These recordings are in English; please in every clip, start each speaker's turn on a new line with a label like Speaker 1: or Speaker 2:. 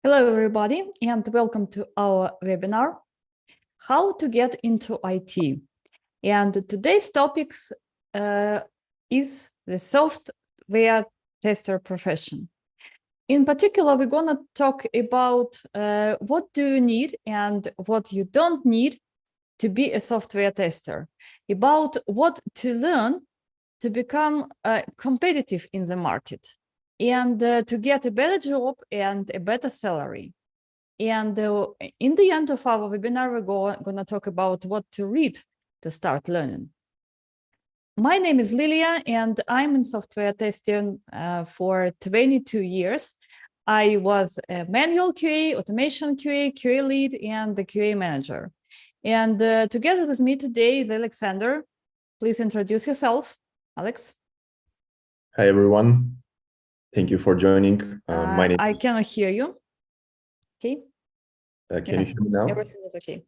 Speaker 1: Hello, everybody, and welcome to our webinar, How to Get into IT. And today's topic is the software tester profession. In particular, we're going to talk about what do you need and what you don't need to be a software tester, about what to learn to become competitive in the market, and to get a better job and a better salary. And in the end of our webinar, we're going to talk about what to read to start learning. My name is Lilia, and I'm in software testing for 22 years. I was a manual QA, automation QA, QA lead, and the QA manager. And together with me today is Alexander. Please introduce yourself, Alex.
Speaker 2: Hi, everyone. Thank you for joining. My name
Speaker 1: I cannot hear you. Okay.
Speaker 2: Can you hear me now?
Speaker 1: Everything is okay.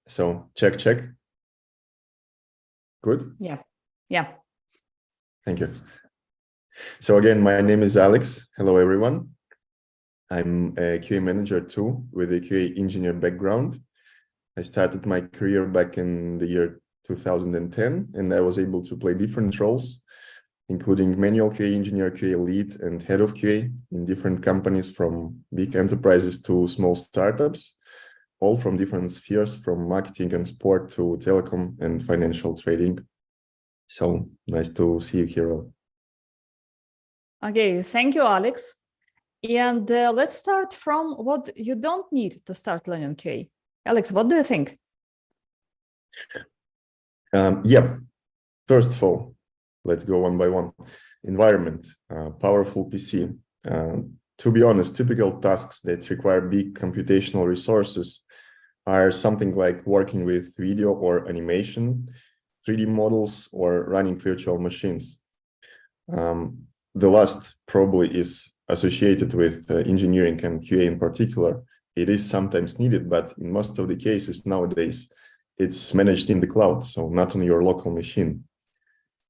Speaker 2: So check. Good?
Speaker 1: Yeah.
Speaker 2: Thank you. So again, my name is Alex. Hello, everyone. I'm a QA manager too, with a QA engineer background. I started my career back in the year 2010, and I was able to play different roles, including manual QA engineer, QA lead, and head of QA in different companies, from big enterprises to small startups, all from different spheres, from marketing and sport to telecom and financial trading. So nice to see you here.
Speaker 1: Okay, thank you, Alex. And let's start from what you don't need to start learning QA. Alex, what do you think?
Speaker 2: First of all, let's go one by one. Environment, powerful PC. To be honest, typical tasks that require big computational resources are something like working with video or animation, 3D models, or running virtual machines. The last probably is associated with engineering and QA in particular. It is sometimes needed, but in most of the cases nowadays, it's managed in the cloud, so not on your local machine.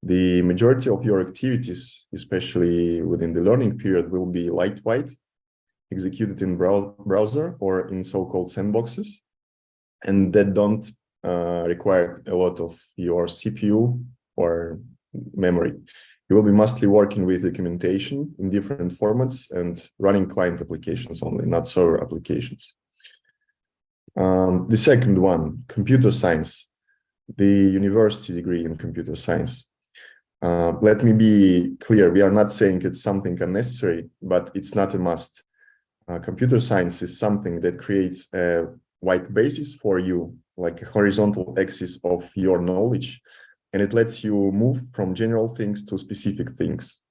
Speaker 2: The majority of your activities, especially within the learning period, will be lightweight, executed in browser or in so-called sandboxes, and that don't require a lot of your CPU or memory. You will be mostly working with documentation in different formats and running client applications only, not server applications. The second one, computer science, the university degree in computer science. Let me be clear, we are not saying it's something unnecessary, but it's not a must. Computer science is something that creates a wide basis for you, like a horizontal axis of your knowledge, and it lets you move from general things to specific things.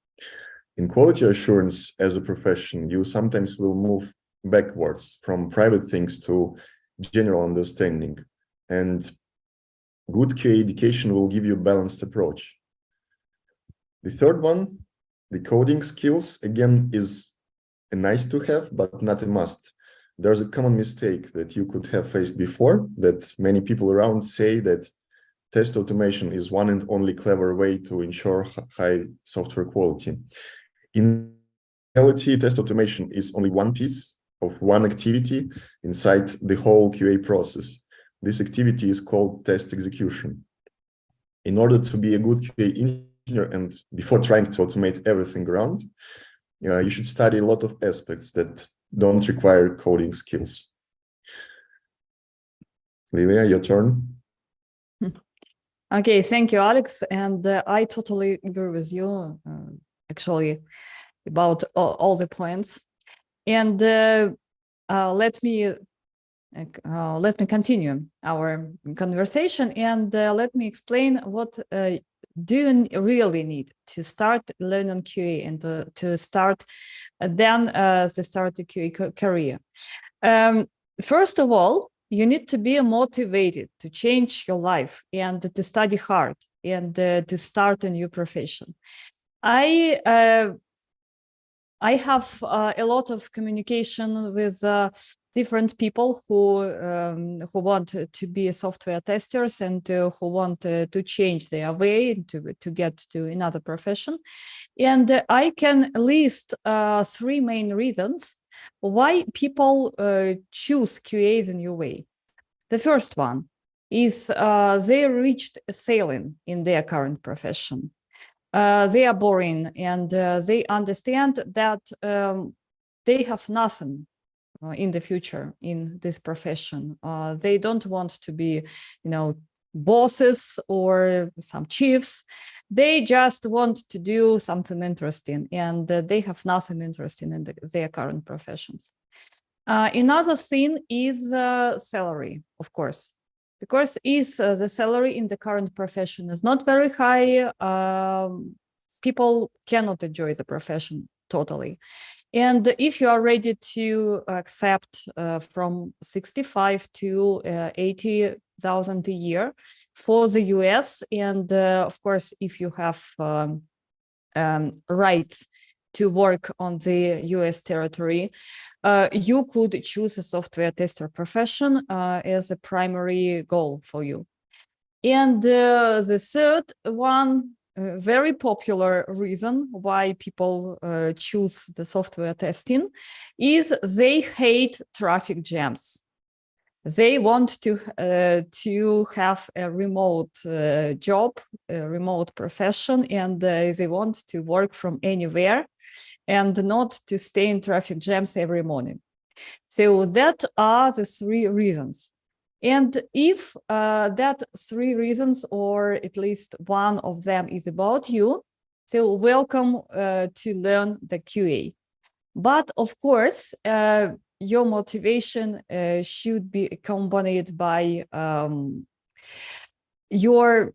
Speaker 2: In quality assurance as a profession, you sometimes will move backwards from private things to general understanding, and good QA education will give you a balanced approach. The third one, the coding skills, again, is a nice to have, but not a must. There's a common mistake that you could have faced before, that many people around say that test automation is one and only clever way to ensure high software quality. In reality, test automation is only one piece of one activity inside the whole QA process. This activity is called test execution. In order to be a good QA engineer, and before trying to automate everything around, you should study a lot of aspects that don't require coding skills. Lilia, your turn.
Speaker 1: Okay, thank you, Alex. And I totally agree with you, actually, about all the points. And let me continue our conversation, and let me explain what do you really need to start learning QA and to start the QA career. First of all, you need to be motivated to change your life and to study hard and to start a new profession. I have a lot of communication with different people who want to be software testers and who want to change their way to get to another profession. And I can list 3 main reasons why people choose QA as a new way. The first one is they reached a ceiling in their current profession. They are boring, and they understand that they have nothing in the future in this profession. They don't want to be, bosses or some chiefs. They just want to do something interesting, and they have nothing interesting in their current professions. Another thing is salary, of course, because the salary in the current profession is not very high. People cannot enjoy the profession totally. And if you are ready to accept from 65 to 80,000 a year for the US, and of course, if you have rights to work on the US territory, you could choose a software tester profession as a primary goal for you. And the third one, very popular reason why people choose the software testing is they hate traffic jams. They want to have a remote job, a remote profession, and they want to work from anywhere and not to stay in traffic jams every morning. So that are the 3 reasons. And if that 3 reasons, or at least one of them, is about you, so welcome to learn the QA. But of course, your motivation should be accompanied by your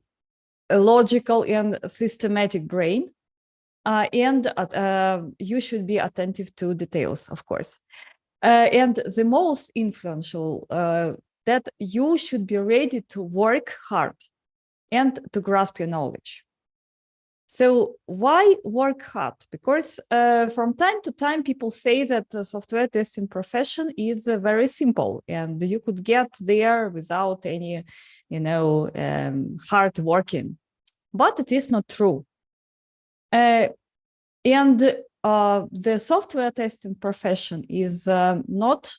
Speaker 1: logical and systematic brain, and you should be attentive to details, of course. And the most influential, that you should be ready to work hard and to grasp your knowledge. So why work hard? Because from time to time, people say that the software testing profession is very simple and you could get there without any, hard working. But it is not true. And the software testing profession is not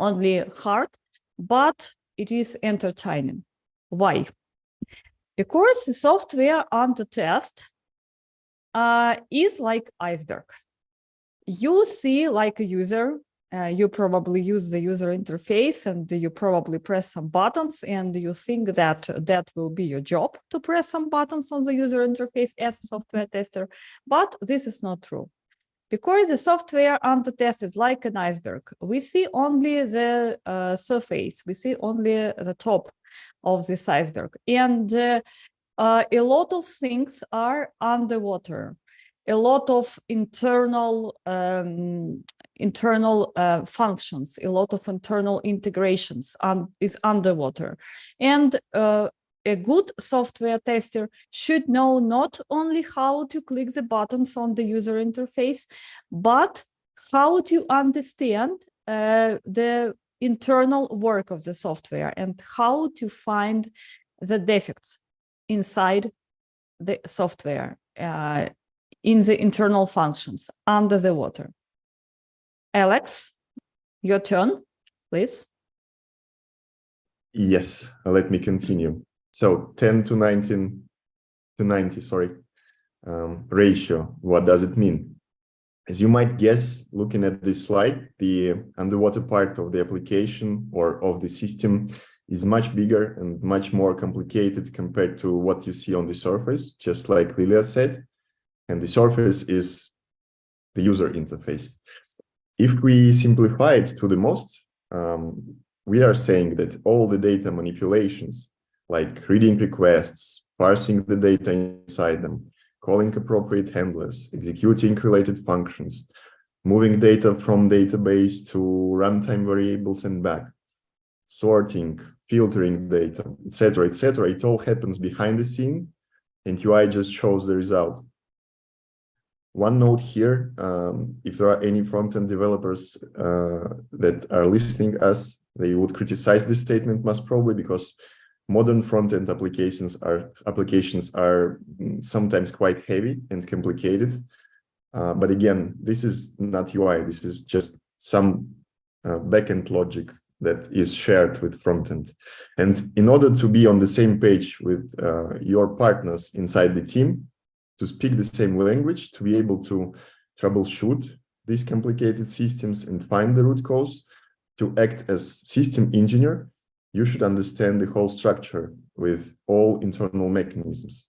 Speaker 1: only hard, but it is entertaining. Why? Because the software under test is like iceberg. You see like a user, you probably use the user interface and you probably press some buttons and you think that that will be your job to press some buttons on the user interface as a software tester, but this is not true. Because the software under test is like an iceberg. We see only the surface, we see only the top of this iceberg. And a lot of things are underwater. A lot of internal functions, a lot of internal integrations is underwater. And a good software tester should know not only how to click the buttons on the user interface, but how to understand the internal work of the software and how to find the defects inside the software, in the internal functions under the water. Alex, your turn, please.
Speaker 2: Yes, let me continue. So 10 to 19 to 90, sorry, ratio, what does it mean? As you might guess, looking at this slide, the underwater part of the application or of the system is much bigger and much more complicated compared to what you see on the surface, just like Lilia said. And the surface is the user interface. If we simplify it to the most, we are saying that all the data manipulations, like reading requests, parsing the data inside them, calling appropriate handlers, executing related functions, moving data from database to runtime variables and back, sorting, filtering data, etc., etc. It all happens behind the scene, and UI just shows the result. One note here, if there are any front-end developers that are listening us, they would criticize this statement most probably because modern front-end applications are sometimes quite heavy and complicated. But again, this is not UI, this is just some backend logic that is shared with front-end. And in order to be on the same page with your partners inside the team, to speak the same language, to be able to troubleshoot these complicated systems and find the root cause, to act as system engineer, you should understand the whole structure with all internal mechanisms.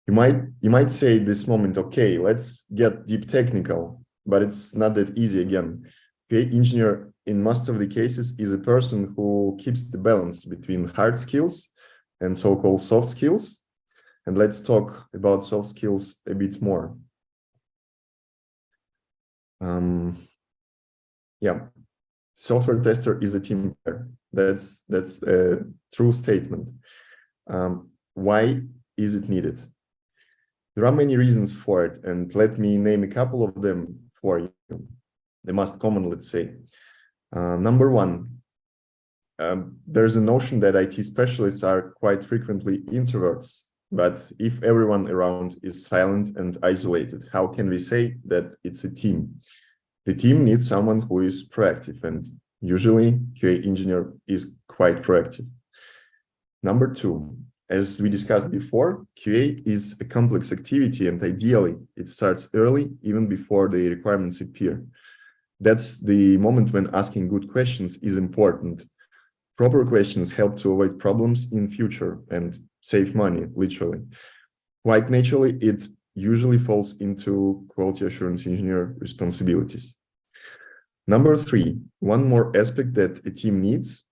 Speaker 2: You might say at this moment, okay, let's get deep technical, but it's not that easy again. QA engineer in most of the cases is a person who keeps the balance between hard skills and so-called soft skills. And let's talk about soft skills a bit more. Yeah, software tester is a team player. That's a true statement. Why is it needed? There are many reasons for it, and let me name a couple of them for you. The most common, let's say. Number one, there's a notion that IT specialists are quite frequently introverts. But if everyone around is silent and isolated, how can we say that it's a team? The team needs someone who is proactive, and usually QA engineer is quite proactive. Number two, as we discussed before, QA is a complex activity, and ideally it starts early, even before the requirements appear. That's the moment when asking good questions is important. Proper questions help to avoid problems in future and save money, literally. Quite naturally, it usually falls into quality assurance engineer responsibilities. Number three, one more aspect that a team needs,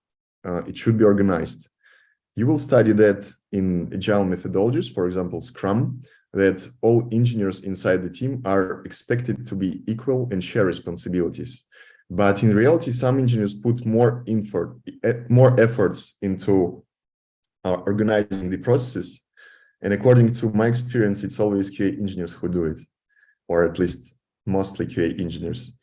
Speaker 2: it should be organized. You will study that in agile methodologies, for example, Scrum, that all engineers inside the team are expected to be equal and share responsibilities. But in reality, some engineers put more efforts into organizing the processes. And according to my experience, it's always QA engineers who do it, or at least mostly QA engineers.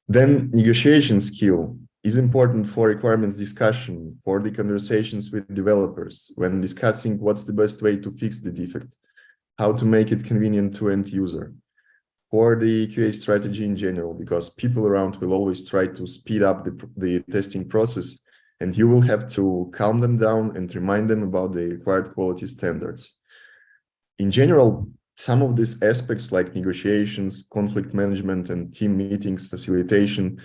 Speaker 2: Then negotiation skill is important for requirements discussion, for the conversations with developers, when discussing what's the best way to fix the defect, how to make it convenient to end user, for the QA strategy in general, because people around will always try to speed up the testing process, and you will have to calm them down and remind them about the required quality standards. In general, some of these aspects like negotiations, conflict management, and team meetings facilitation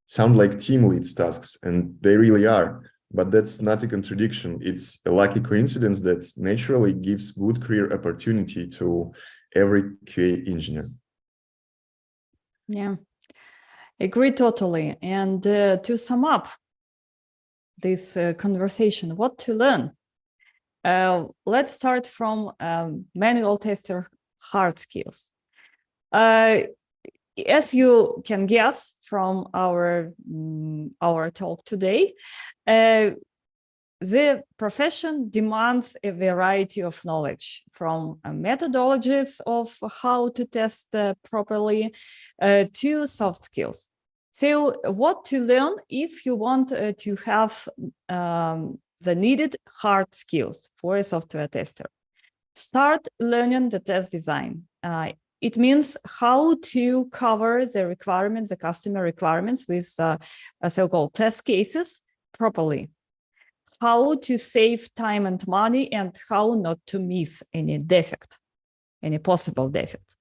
Speaker 2: sound like team leads tasks, and they really are, but that's not a contradiction. It's a lucky coincidence that naturally gives good career opportunity to every QA engineer.
Speaker 1: Yeah, agree totally. And to sum up this conversation, what to learn? Let's start from manual tester hard skills. As you can guess from our talk today, the profession demands a variety of knowledge, from methodologies of how to test properly to soft skills. So what to learn if you want to have the needed hard skills for a software tester? Start learning the test design. It means how to cover the requirements, the customer requirements with so-called test cases properly. How to save time and money, and how not to miss any defect, any possible defect.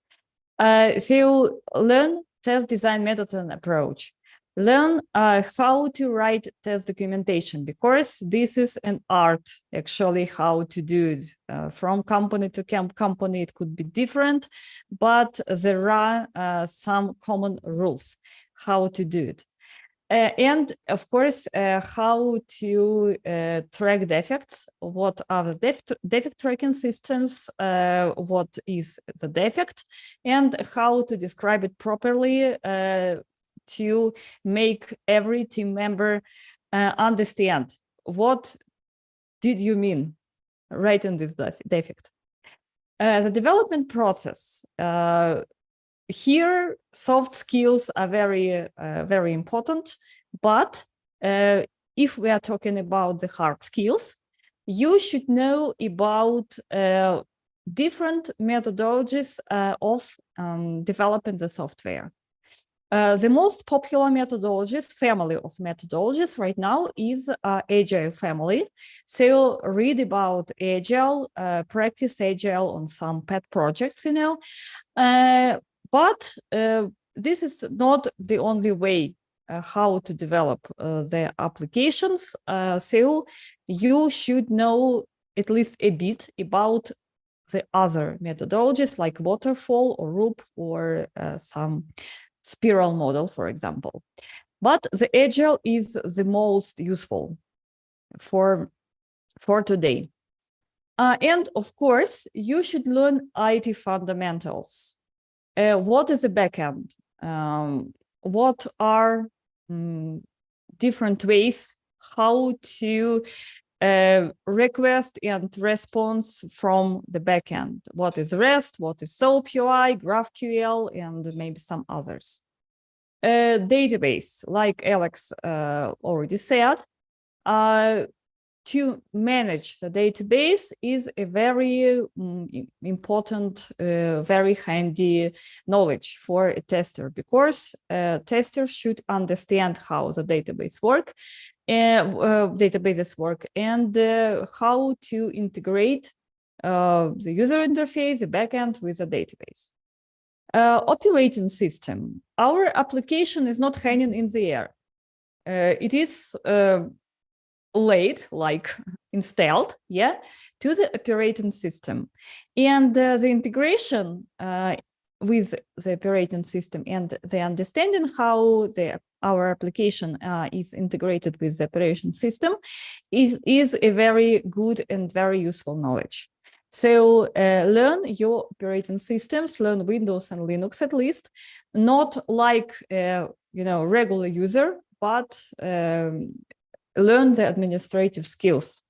Speaker 1: So learn test design methods and approach. Learn how to write test documentation, because this is an art, actually, how to do it. From company to company, it could be different, but there are some common rules how to do it. And of course, how to track defects, what are the defect tracking systems, what is the defect, and how to describe it properly to make every team member understand what did you mean writing this defect. The development process. Here, soft skills are very important, but if we are talking about the hard skills, you should know about different methodologies of developing the software. The most popular methodologies, family of methodologies right now is Agile family. So read about Agile, practice Agile on some pet projects, you know. But this is not the only way how to develop the applications. So you should know at least a bit about the other methodologies like waterfall or loop or some spiral model, for example. But the Agile is the most useful for today. And of course, you should learn IT fundamentals. What is the backend? What are different ways how to request and response from the backend? What is REST? What is SOAP UI, GraphQL, and maybe some others? Database, like Alex already said, to manage the database is a very important, very handy knowledge for a tester, because testers should understand how the database databases work and how to integrate the user interface, the backend with the database. Operating system. Our application is not hanging in the air. It is laid, like installed, to the operating system. And the integration with the operating system and the understanding how our application is integrated with the operation system is a very good and very useful knowledge. So learn your operating systems, learn Windows and Linux at least, not like regular user, but learn the administrative skills,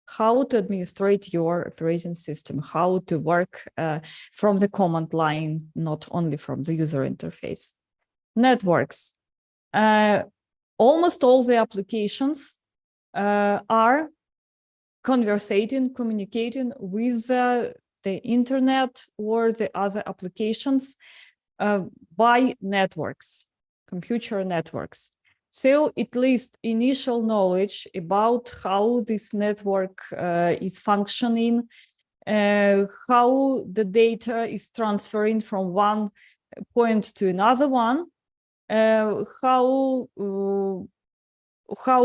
Speaker 1: how to administrate your operating system, how to work from the command line, not only from the user interface. Networks. Almost all the applications are communicating with the internet or the other applications by networks, computer networks. So at least initial knowledge about how this network is functioning, how the data is transferring from one point to another one, how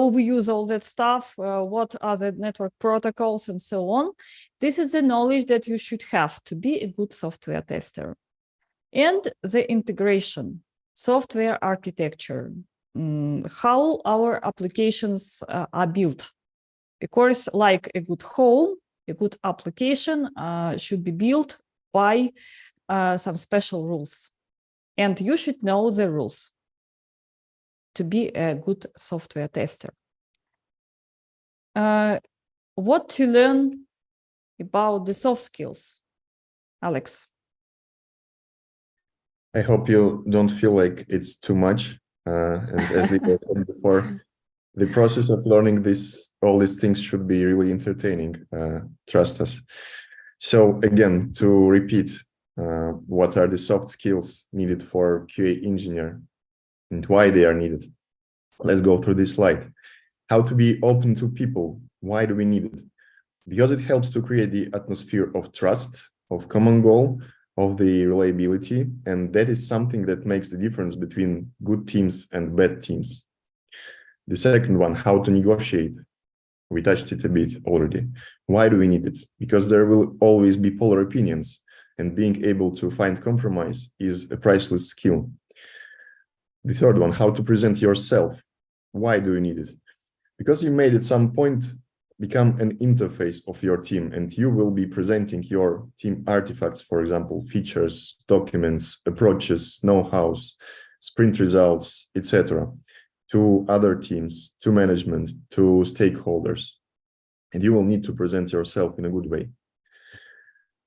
Speaker 1: we use all that stuff, what are the network protocols, and so on. This is the knowledge that you should have to be a good software tester. And the integration, software architecture, how our applications are built. Because like a good home, a good application should be built by some special rules. And you should know the rules to be a good software tester. What to learn about the soft skills, Alex?
Speaker 2: I hope you don't feel like it's too much. And as we said before, the process of learning all these things should be really entertaining. Trust us. So again, to repeat, what are the soft skills needed for QA engineer and why they are needed? Let's go through this slide. How to be open to people. Why do we need it? Because it helps to create the atmosphere of trust, of common goal, of the reliability, and that is something that makes the difference between good teams and bad teams. The second one, how to negotiate. We touched it a bit already. Why do we need it? Because there will always be polar opinions, and being able to find compromise is a priceless skill. The third one, how to present yourself. Why do you need it? Because you made at some point become an interface of your team, and you will be presenting your team artifacts, for example, features, documents, approaches, know-hows, sprint results, etc., to other teams, to management, to stakeholders. And you will need to present yourself in a good way.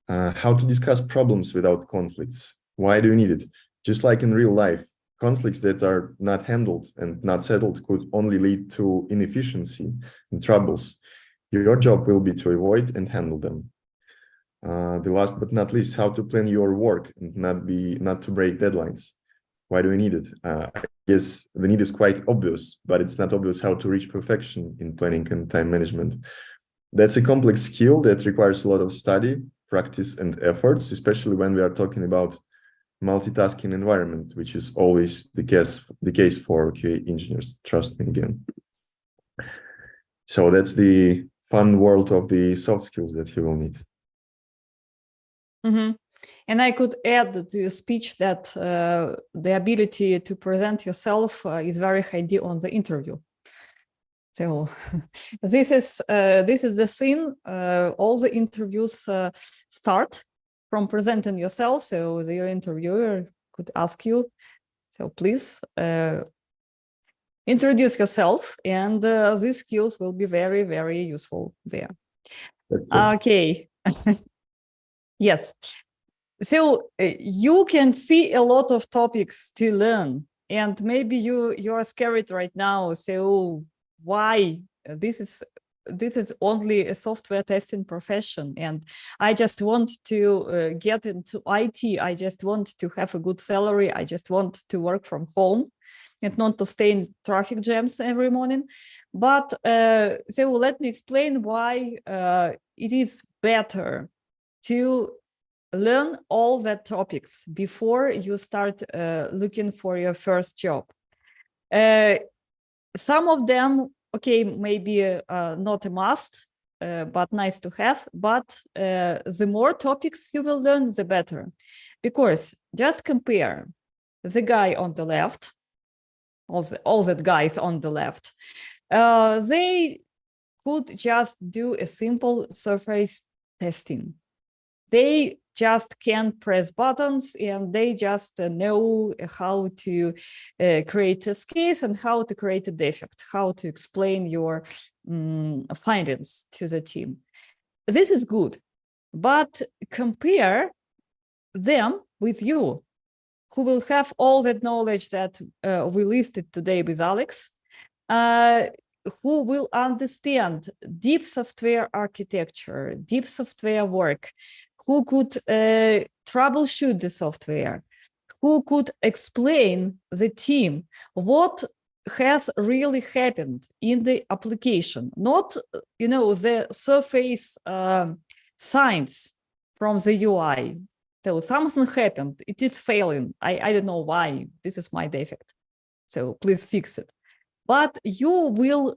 Speaker 2: How to discuss problems without conflicts. Why do you need it? Just like in real life, conflicts that are not handled and not settled could only lead to inefficiency and troubles. Your job will be to avoid and handle them. The last but not least, how to plan your work and not to break deadlines. Why do we need it? I guess the need is quite obvious, but it's not obvious how to reach perfection in planning and time management. That's a complex skill that requires a lot of study, practice, and efforts, especially when we are talking about multitasking environment, which is always the case for QA engineers. Trust me again. So that's the fun world of the soft skills that you will need.
Speaker 1: Mm-hmm. And I could add to your speech that the ability to present yourself is very handy on the interview. So this is the thing. All the interviews start from presenting yourself. So the interviewer could ask you, so please introduce yourself, and these skills will be very, very useful there. Okay. Yes. So you can see a lot of topics to learn, and maybe you are scared right now. So why this is only a software testing profession, and I just want to get into IT. I just want to have a good salary. I just want to work from home and not to stay in traffic jams every morning. But so let me explain why it is better to learn all the topics before you start looking for your first job. Some of them, okay, maybe not a must, but nice to have. But the more topics you will learn, the better. Because just compare the guy on the left, all the guys on the left, they could just do a simple surface testing. They just can press buttons, and they just know how to create a case and how to create a defect, how to explain your findings to the team. This is good, but compare them with you, who will have all that knowledge that we listed today with Alex, who will understand deep software architecture, deep software work, who could troubleshoot the software, who could explain the team what has really happened in the application, not the surface signs from the UI. So something happened, it is failing. I don't know why. This is my defect. So please fix it. But you will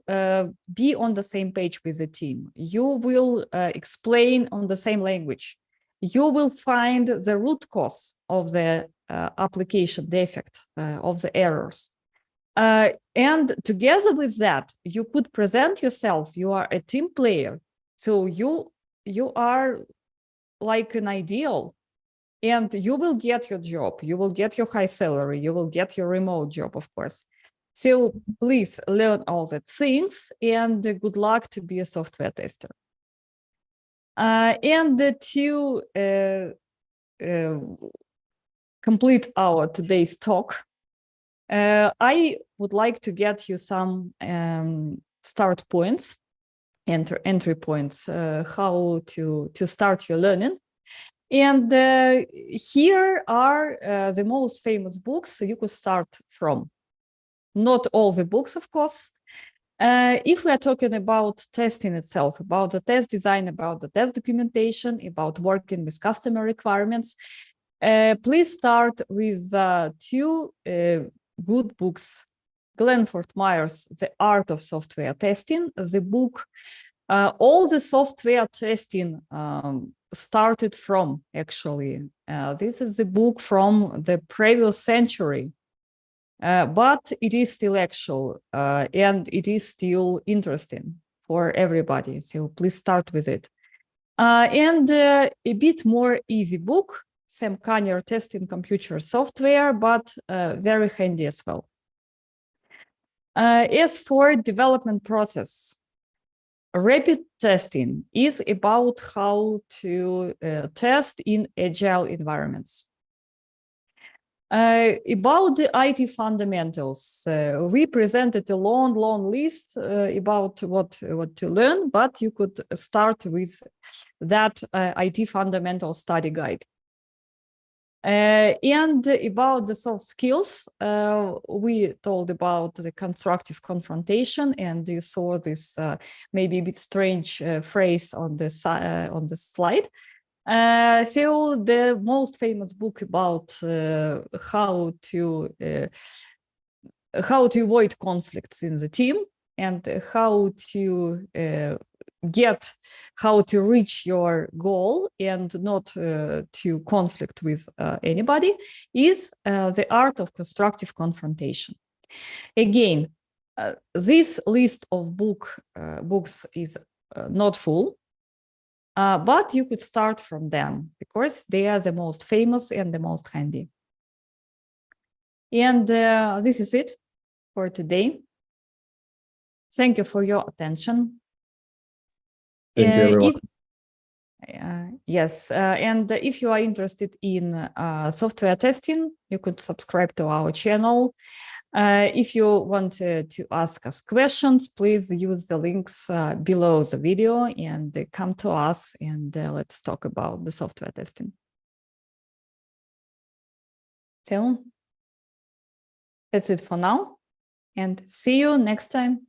Speaker 1: be on the same page with the team. You will explain on the same language. You will find the root cause of the application defect, of the errors. And together with that, you could present yourself. You are a team player. So you are like an ideal. And you will get your job. You will get your high salary. You will get your remote job, of course. So please learn all the things, and good luck to be a software tester. And to complete our today's talk, I would like to get you some start points, entry points, how to start your learning. And here are the most famous books you could start from. Not all the books, of course. If we are talking about testing itself, about the test design, about the test documentation, about working with customer requirements, please start with two good books. Glenford Myers, The Art of Software Testing, the book. All the software testing started from, actually. This is the book from the previous century. But it is still actual, and it is still interesting for everybody. So please start with it. And a bit more easy book, Sam Kanner, Testing Computer Software, but very handy as well. As for development process, rapid testing is about how to test in agile environments. About the IT fundamentals, we presented a long list about what to learn, but you could start with that IT fundamental study guide. And about the soft skills, we told about the constructive confrontation, and you saw this maybe a bit strange phrase on the slide. So the most famous book about how to avoid conflicts in the team and how to reach your goal and not to conflict with anybody is The Art of Constructive Confrontation. Again, this list of books is not full. But you could start from them because they are the most famous and the most handy. And this is it for today. Thank you for your attention.
Speaker 2: Thank you, everyone.
Speaker 1: Yes, and if you are interested in software testing, you could subscribe to our channel. If you want to ask us questions, please use the links below the video and come to us and let's talk about the software testing. So that's it for now and see you next time.